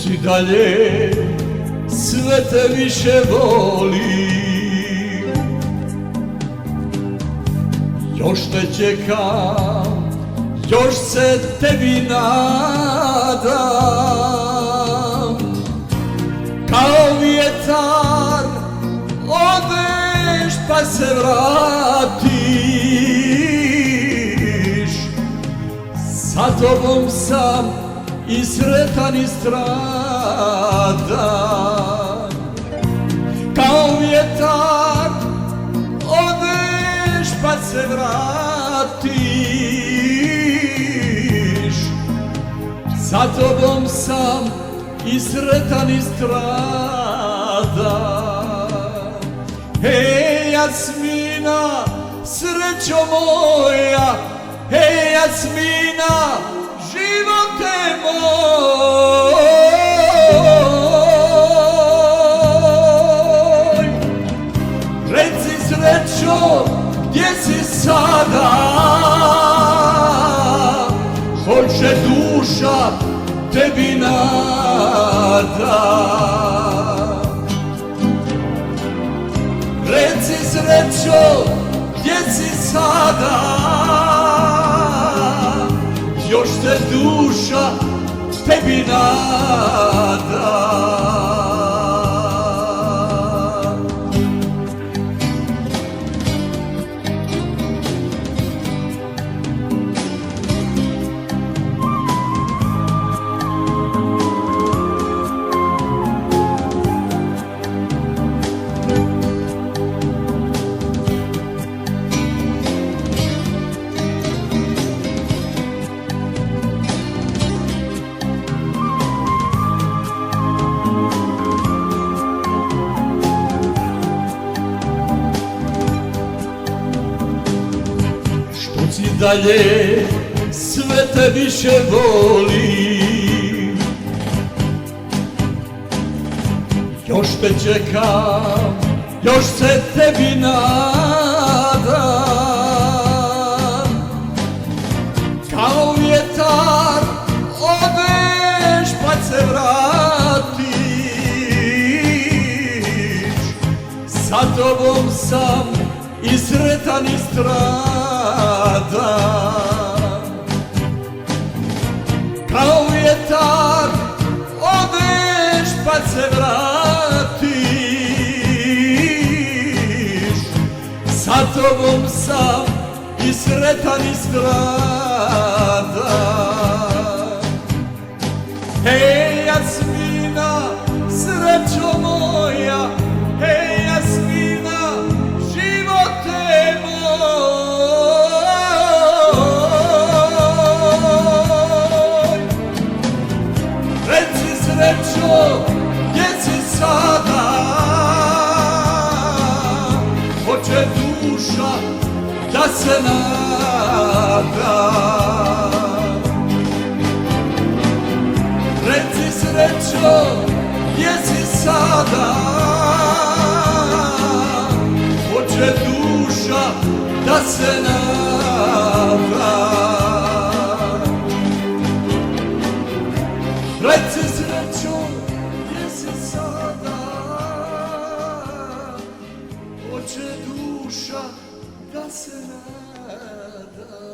si dalje, sve te više volim. Još te čekam, još se tebi nadam, kao vjetar odeš pa se vratiš. Sa tobom sam i sretan i stradan, kao vjetar odeš pa se vratiš. Sa tobom sam i sretan i stradan. Hej Jasmina, srećo moja, hej Jasmina, živote moj. Reci srećo, gdje si sada? Hoće duša tebi nada. Reci srećo, gdje si sada? Još se duša tebi nada. Si dalje, sve te više volim. Još te čekam, još se tebi nadam, kao vjetar odeš pa se vratiš. Sa tobom sam i sretan i stradan, kao vjetar odeš pa se vratiš. Sa tobom sam i sretan i stradan. Hej Jasmina, srećo moja, hej Jasmina, živote moj. Reci srećo, gdje si sada? Hoće duša da se nada. Reci srećo, gdje si sada? Hoće duša da se nada. Reci srećo, gdje si sada? Hoće duša da se nada.